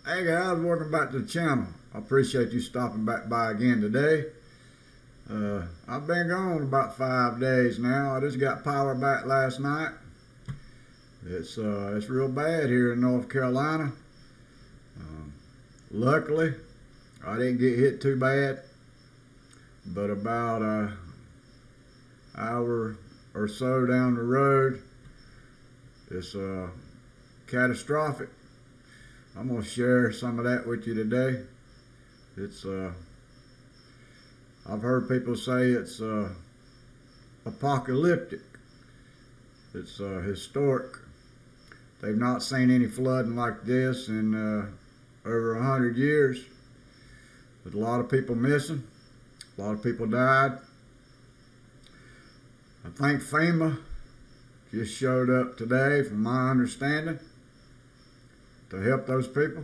Hey guys, welcome back to the channel. I appreciate you stopping back by again today. I've been gone about 5 days now. I just got power back last night. It's real bad here in North Carolina. Luckily, I didn't get hit too bad, but about an hour or so down the road, it's catastrophic. I'm going to share some of that with you today. I've heard people say it's apocalyptic. It's historic. They've not seen any flooding like this in over 100 years. There's a lot of people missing. A lot of people died. I think FEMA just showed up today, from my understanding, to help those people.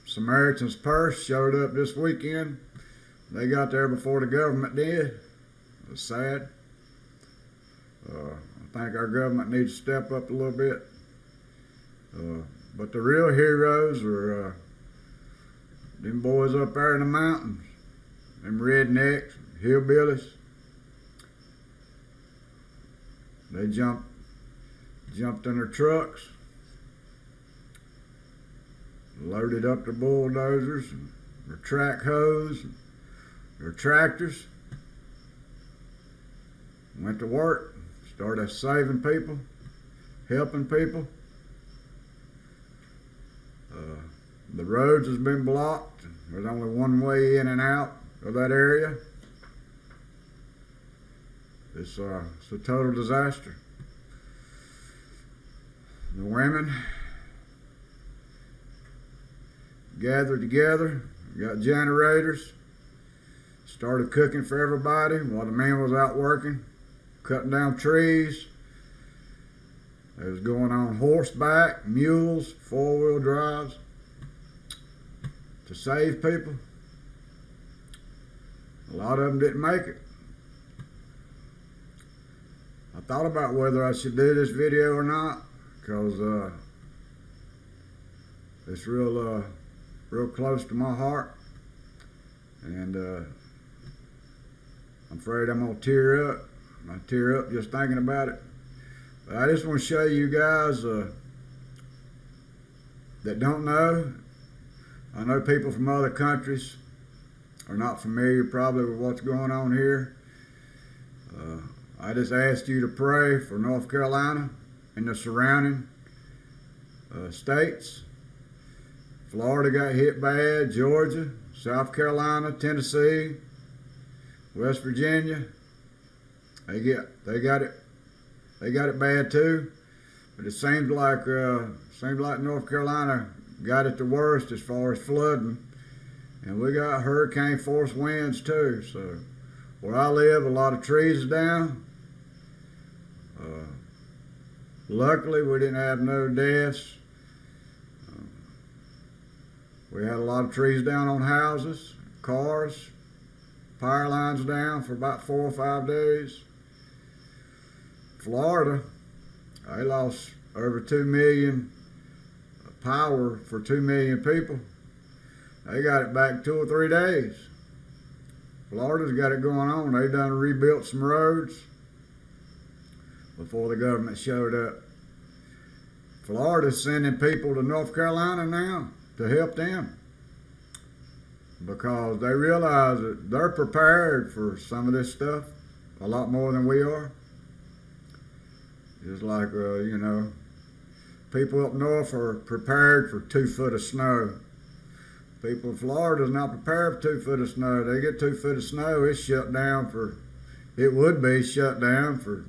Samaritan's Purse showed up this weekend. They got there before the government did. It was sad. I think our government needs to step up a little bit. But the real heroes are them boys up there in the mountains, them rednecks, hillbillies. They jumped in their trucks, loaded up their bulldozers, and their track hoes, and their tractors, went to work, started saving people, helping people. The roads has been blocked. There's only one way in and out of that area. It's a total disaster. The women gathered together, got generators, started cooking for everybody while the man was out working, cutting down trees. They was going on horseback, mules, four-wheel drives to save people. A lot of them didn't make it. I thought about whether I should do this video or not, because it's real close to my heart, and I'm afraid I'm gonna tear up. I tear up just thinking about it. But I just want to show you guys that don't know. I know people from other countries are not familiar probably with what's going on here. I just asked you to pray for North Carolina and the surrounding states. Florida got hit bad, Georgia, South Carolina, Tennessee, West Virginia. They got it bad too. But it seems like North Carolina got it the worst as far as flooding, and we got hurricane force winds too. So where I live, a lot of trees is down. Luckily, we didn't have no deaths. We had a lot of trees down on houses, cars, power lines down for about 4 or 5 days. Florida, they lost over 2 million power for 2 million people. They got it back 2 or 3 days. Florida's got it going on. They done rebuilt some roads before the government showed up. Florida's sending people to North Carolina now to help them, because they realize that they're prepared for some of this stuff a lot more than we are. Just like, people up north are prepared for 2 foot of snow. People in Florida is not prepared for 2 foot of snow. They get 2 foot of snow, it's shut down for, it would be shut down for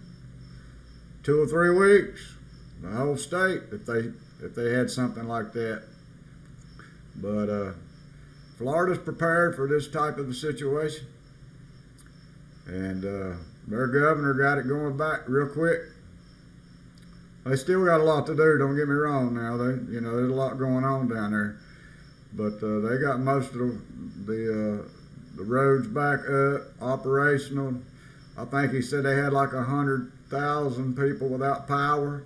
2 or 3 weeks. The whole state, if they had something like that. But Florida's prepared for this type of a situation, and their governor got it going back real quick. They still got a lot to do, don't get me wrong now. There's a lot going on down there. But they got most of the roads back up, operational. I think he said they had like 100,000 people without power.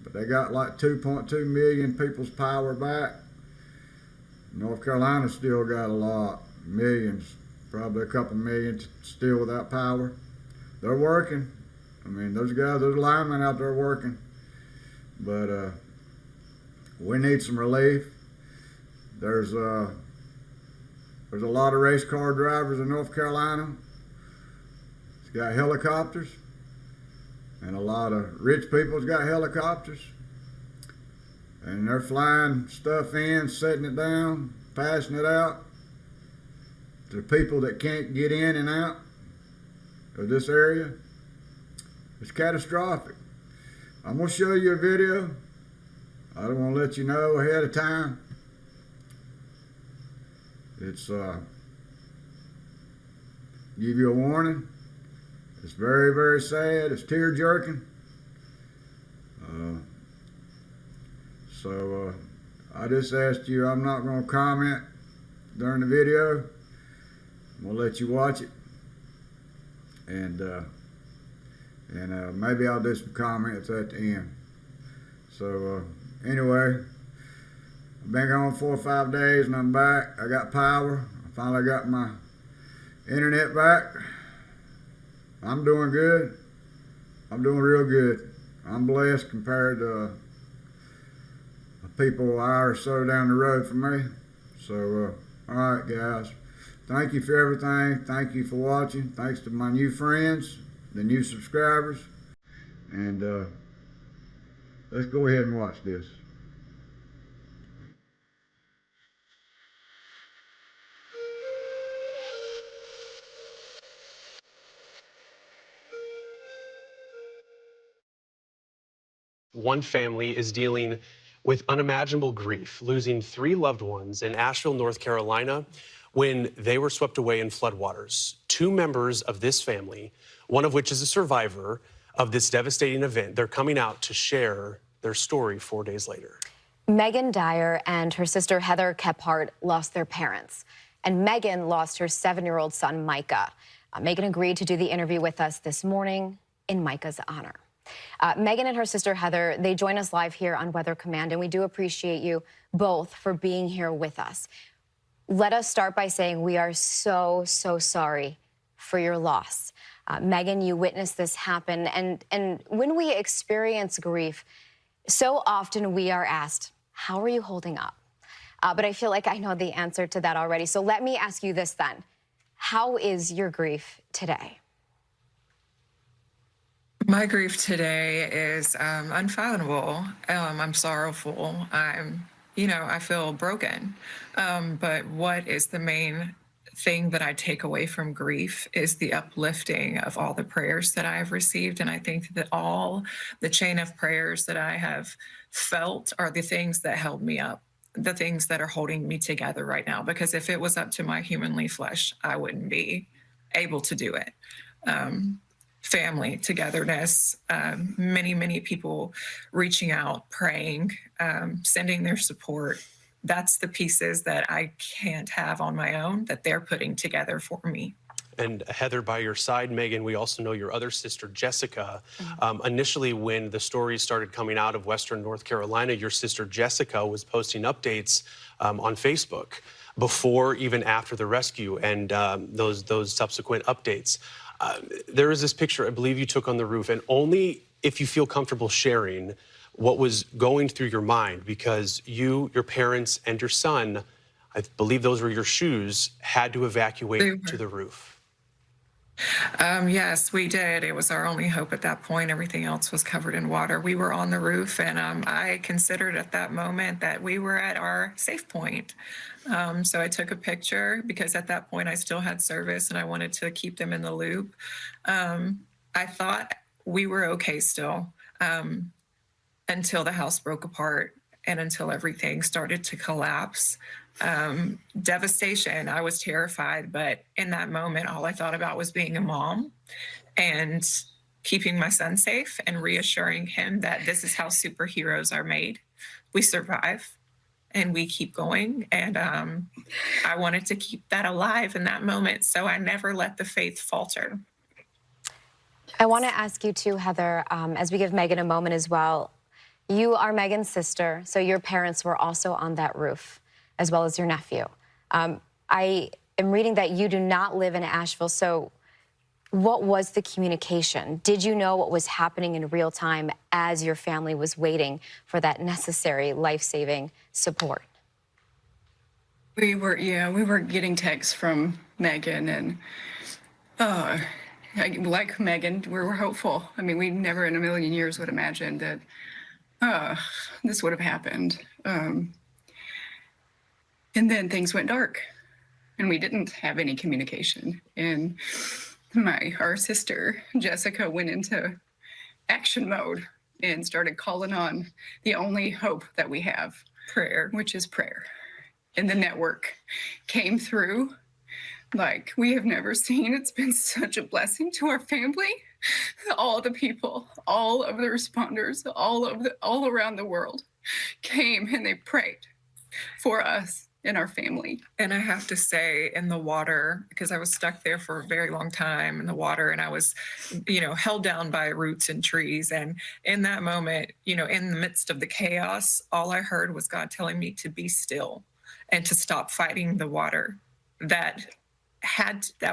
but they got like 2.2 million people's power back. North Carolina still got a lot, millions, probably a couple million still without power. They're working. I mean, those guys, those linemen out there working. But we need some relief. There's a lot of race car drivers in North Carolina. It's got helicopters, and a lot of rich people's got helicopters, and they're flying stuff in, setting it down, passing it out to people that can't get in and out of this area. It's catastrophic. I'm gonna show you a video. I don't want to let you know ahead of time. It's give you a warning. It's very, very sad. It's tear-jerking. So I just asked you, I'm not going to comment during the video. I'm going to let you watch it. And maybe I'll do some comments at the end. So anyway, I've been gone 4 or 5 days and I'm back. I got power. I finally got my internet back. I'm doing good. I'm doing real good. I'm blessed compared to people an hour or so down the road from me. So, all right, guys. Thank you for everything. Thank you for watching. Thanks to my new friends, the new subscribers. And let's go ahead and watch this. One family is dealing with unimaginable grief, losing 3 loved ones in Asheville, North Carolina, when they were swept away in floodwaters. 2 members of this family, one of which is a survivor of this devastating event, they're coming out to share their story 4 days later. Megan Dyer and her sister Heather Kephart lost their parents, and Megan lost her 7-year-old son, Micah. Megan agreed to do the interview with us this morning in Micah's honor. Megan and her sister Heather, they join us live here on Weather Command, and we do appreciate you both for being here with us. Let us start by saying we are so sorry for your loss. Megan, you witnessed this happen, and when we experience grief, so often we are asked, how are you holding up? But I feel like I know the answer to that already. So let me ask you this then. How is your grief today? My grief today is unfathomable. I'm sorrowful. I feel broken. But what is the main thing that I take away from grief is the uplifting of all the prayers that I've received. And I think that all the chain of prayers that I have felt are the things that held me up, the things that are holding me together right now. Because if it was up to my humanly flesh, I wouldn't be able to do it. Family, togetherness, many people reaching out, praying, sending their support. That's the pieces that I can't have on my own that they're putting together for me. And Heather, by your side, Megan, we also know your other sister, Jessica. Initially, when the stories started coming out of Western North Carolina, your sister Jessica was posting updates on Facebook before, even after the rescue and those subsequent updates. There is this picture I believe you took on the roof, and only if you feel comfortable sharing what was going through your mind, because you, your parents, and your son, I believe those were your shoes, had to evacuate to the roof. Yes, we did. It was our only hope at that point. Everything else was covered in water. We were on the roof, and I considered at that moment that we were at our safe point. So I took a picture because at that point I still had service and I wanted to keep them in the loop. I thought we were okay still until the house broke apart and until everything started to collapse. Devastation. I was terrified, but in that moment, all I thought about was being a mom and keeping my son safe and reassuring him that this is how superheroes are made. We survive and we keep going. And I wanted to keep that alive in that moment, so I never let the faith falter. I want to ask you too, Heather, as we give Megan a moment as well, You are Megan's sister, so your parents were also on that roof, as well as your nephew. I am reading that you do not live in Asheville, so what was the communication? Did you know what was happening in real time as your family was waiting for that necessary life-saving support? We were getting texts from Megan, and like Megan, we were hopeful. I mean, we never in a million years would imagine that this would have happened. And then things went dark, and we didn't have any communication. And our sister Jessica went into action mode and started calling on the only hope that we have, prayer, which is prayer. And the network came through like we have never seen. It's been such a blessing to our family. All the people, all of the responders, all around the world came and they prayed for us and our family. And I have to say, in the water, because I was stuck there for a very long time in the water, and I was, held down by roots and trees. And in that moment, in the midst of the chaos, all I heard was God telling me to be still and to stop fighting the water. That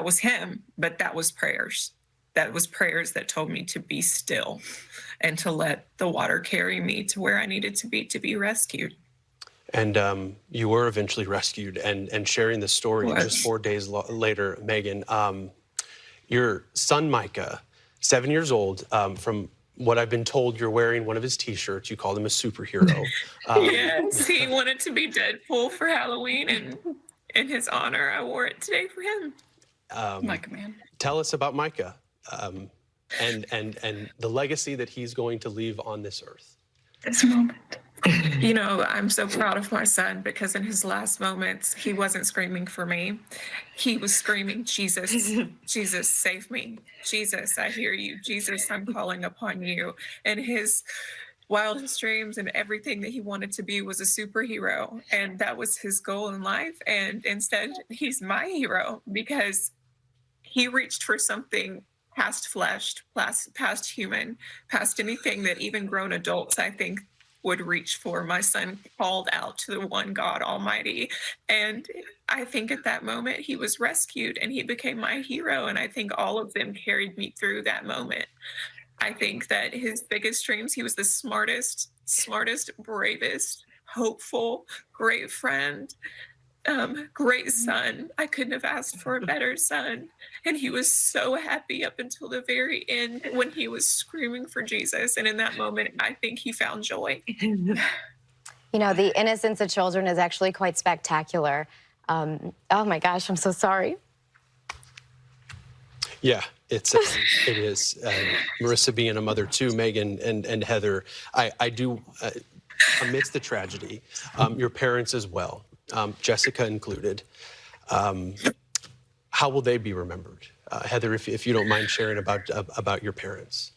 was him, but that was prayers. That was prayers that told me to be still and to let the water carry me to where I needed to be rescued. And you were eventually rescued, and sharing the story just 4 days later, Megan, your son Micah, 7 years old, from what I've been told, you're wearing one of his T-shirts. You called him a superhero. Yes, he wanted to be Deadpool for Halloween, and in his honor, I wore it today for him. Micah, man. Tell us about Micah and the legacy that he's going to leave on this earth. This moment. I'm so proud of my son because in his last moments, he wasn't screaming for me. He was screaming, Jesus, Jesus, save me. Jesus, I hear you. Jesus, I'm calling upon you. And his wildest dreams and everything that he wanted to be was a superhero. And that was his goal in life. And instead, he's my hero because he reached for something past flesh, past human, past anything that even grown adults, I think, would reach for. My son called out to the one God Almighty. And I think at that moment he was rescued and he became my hero. And I think all of them carried me through that moment. I think that his biggest dreams, he was the smartest, bravest, hopeful, great friend, great son. I couldn't have asked for a better son. And he was so happy up until the very end when he was screaming for Jesus. And in that moment, I think he found joy. The innocence of children is actually quite spectacular. Oh my gosh, I'm so sorry. Yeah, it is. Marissa being a mother too, Megan and Heather, I do, amidst the tragedy, your parents as well, Jessica included, how will they be remembered? Heather, if you don't mind sharing about your parents.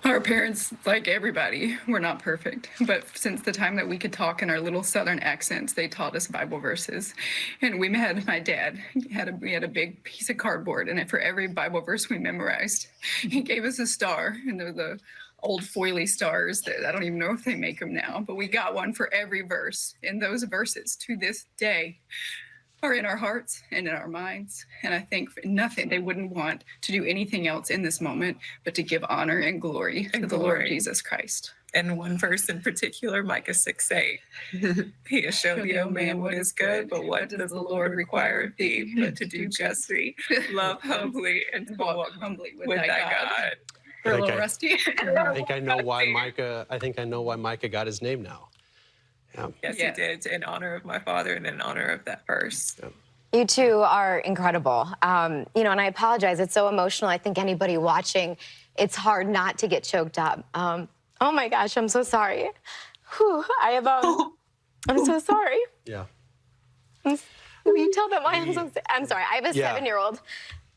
Our parents, like everybody, were not perfect. But since the time that we could talk in our little Southern accents, they taught us Bible verses. And we had my dad. We had a big piece of cardboard, and for every Bible verse we memorized, he gave us a star. And they're the old foily stars that I don't even know if they make them now. But we got one for every verse. And those verses, to this day, are in our hearts and in our minds. And I think for nothing, they wouldn't want to do anything else in this moment but to give honor and glory to the Lord Jesus Christ. And one verse in particular, Micah 6:8. He has shown thee, O man, what is good, but what does the Lord require of thee but to do justly, love humbly, and to walk humbly with thy God. We're a little rusty. I think I know why Micah got his name now. Yeah. Yes, he did, in honor of my father and in honor of that verse. Yeah. You two are incredible. And I apologize. It's so emotional. I think anybody watching, it's hard not to get choked up. Oh my gosh, I'm so sorry. Whew, I'm so sorry. Yeah. Will you tell them why I'm sorry. I have a 7-year-old.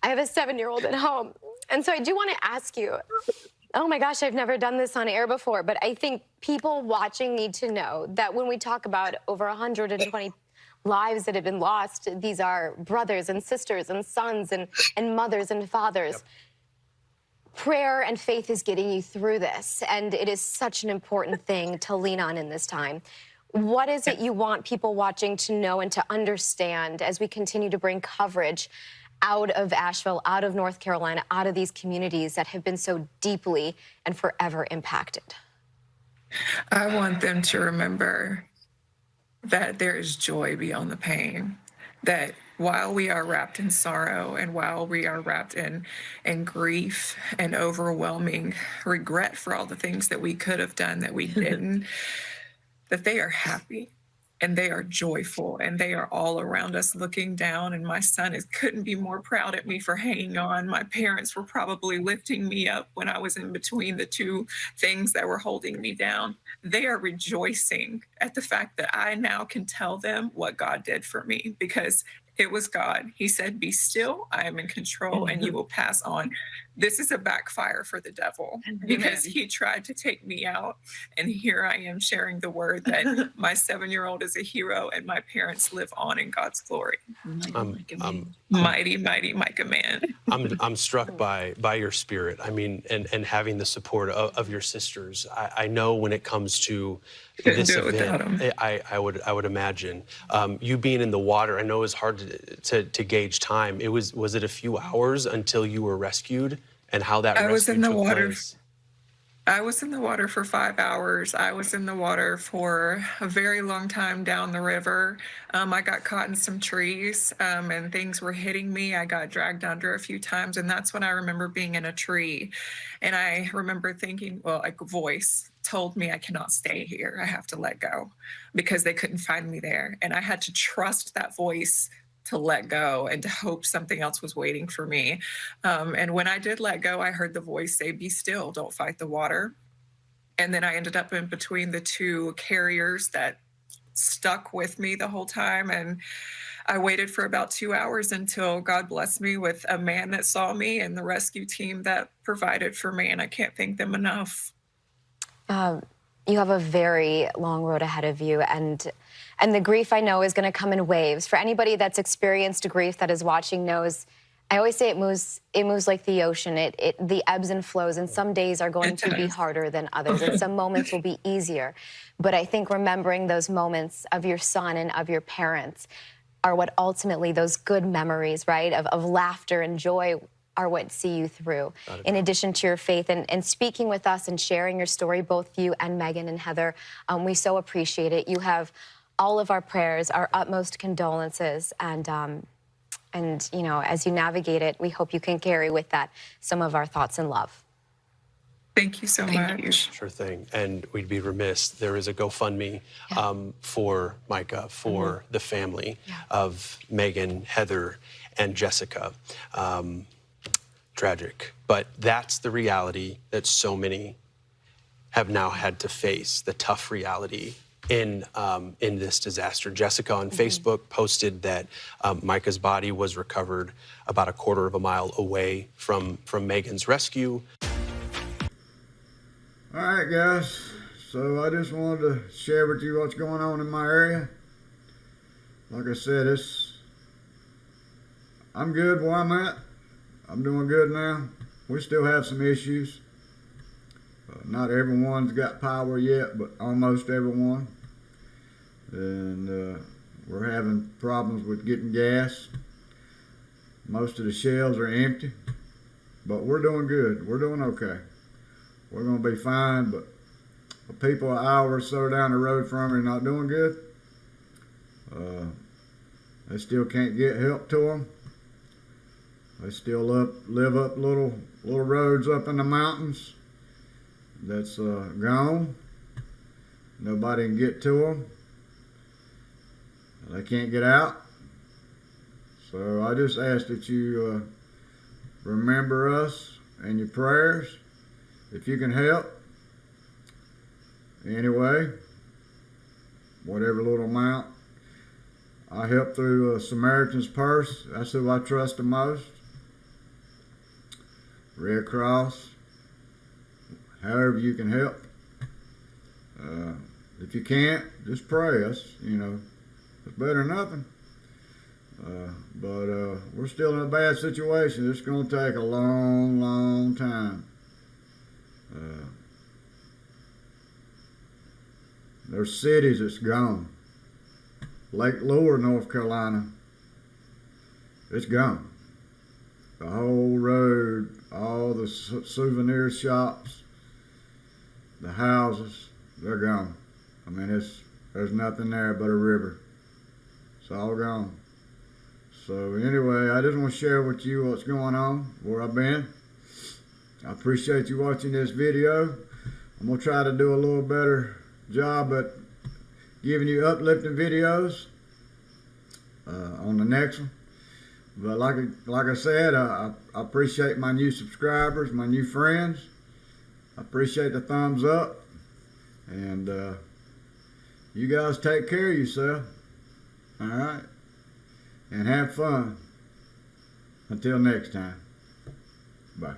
I have a 7-year-old at home. And so I do want to ask you, oh my gosh, I've never done this on air before, but I think people watching need to know that when we talk about over 120 lives that have been lost, these are brothers and sisters and sons and mothers and fathers. prayer and faith is getting you through this, and it is such an important thing to lean on in this time. What is it you want people watching to know and to understand as we continue to bring coverage out of Asheville, out of North Carolina, out of these communities that have been so deeply and forever impacted? I want them to remember that there is joy beyond the pain, that while we are wrapped in sorrow and while we are wrapped in grief and overwhelming regret for all the things that we could have done that we didn't, that they are happy and they are joyful and they are all around us looking down. And my son couldn't be more proud at me for hanging on. My parents were probably lifting me up when I was in between the two things that were holding me down. They are rejoicing at the fact that I now can tell them what God did for me, because it was God. He said, "Be still, I am in control, and you will pass on." This is a backfire for the devil, because he tried to take me out. And here I am sharing the word that my 7-year-old is a hero and my parents live on in God's glory. Mighty, mighty Micah man. I'm struck by your spirit. I mean, and having the support of your sisters. I know when it comes to Couldn't this do it without event, 'em. I would imagine you being in the water. I know it was hard to gauge time. Was it a few hours until you were rescued, and how that I was rescue in the took water. place? I was in the water for 5 hours. I was in the water for a very long time down the river. I got caught in some trees, and things were hitting me. I got dragged under a few times, and that's when I remember being in a tree. And I remember thinking, well, like a voice told me I cannot stay here. I have to let go, because they couldn't find me there. And I had to trust that voice to let go and to hope something else was waiting for me. And when I did let go, I heard the voice say, "Be still, don't fight the water." And then I ended up in between the two carriers that stuck with me the whole time. And I waited for about 2 hours until God blessed me with a man that saw me and the rescue team that provided for me. And I can't thank them enough. You have a very long road ahead of you, and the grief, I know, is going to come in waves. For anybody that's experienced grief that is watching knows, I always say it moves like the ocean. The ebbs and flows, and some days are going to be harder than others, and some moments will be easier. But I think remembering those moments of your son and of your parents are what ultimately, those good memories, right, of laughter and joy, are what see you through, in addition to your faith. And speaking with us and sharing your story, both you and Megan and Heather, we so appreciate it. You have all of our prayers, our utmost condolences, and you know, as you navigate it, we hope you can carry with that some of our thoughts and love. Thank you so much. Sure thing. And we'd be remiss. There is a GoFundMe for Micah, for the family of Megan, Heather, and Jessica. Tragic. But that's the reality that so many have now had to face, the tough reality in this disaster. Jessica on Facebook posted that Micah's body was recovered about a quarter of a mile away from Megan's rescue. All right, guys. So I just wanted to share with you what's going on in my area. Like I said, I'm good where I'm at. I'm doing good now. We still have some issues. Not everyone's got power yet, but almost everyone. And we're having problems with getting gas. Most of the shelves are empty, but we're doing good. We're doing okay. We're going to be fine, but the people an hour or so down the road from are not doing good. They still can't get help to them. They still live up little roads up in the mountains that's gone. Nobody can get to them. They can't get out. So I just ask that you remember us in your prayers. If you can help, anyway, whatever little amount. I help through Samaritan's Purse. That's who I trust the most. Red Cross, however you can help. If you can't, just pray us, you know. It's better than nothing. But we're still in a bad situation. It's going to take a long, long time. There's cities that's gone. Lake Lure, North Carolina, it's gone. The whole road, all the souvenir shops, the houses, they're gone. I mean, there's nothing there but a river. It's all gone. So anyway, I just want to share with you what's going on, where I've been. I appreciate you watching this video. I'm going to try to do a little better job at giving you uplifting videos on the next one. But like I said, I appreciate my new subscribers, my new friends. I appreciate the thumbs up. And you guys take care of yourself. All right? And have fun. Until next time. Bye.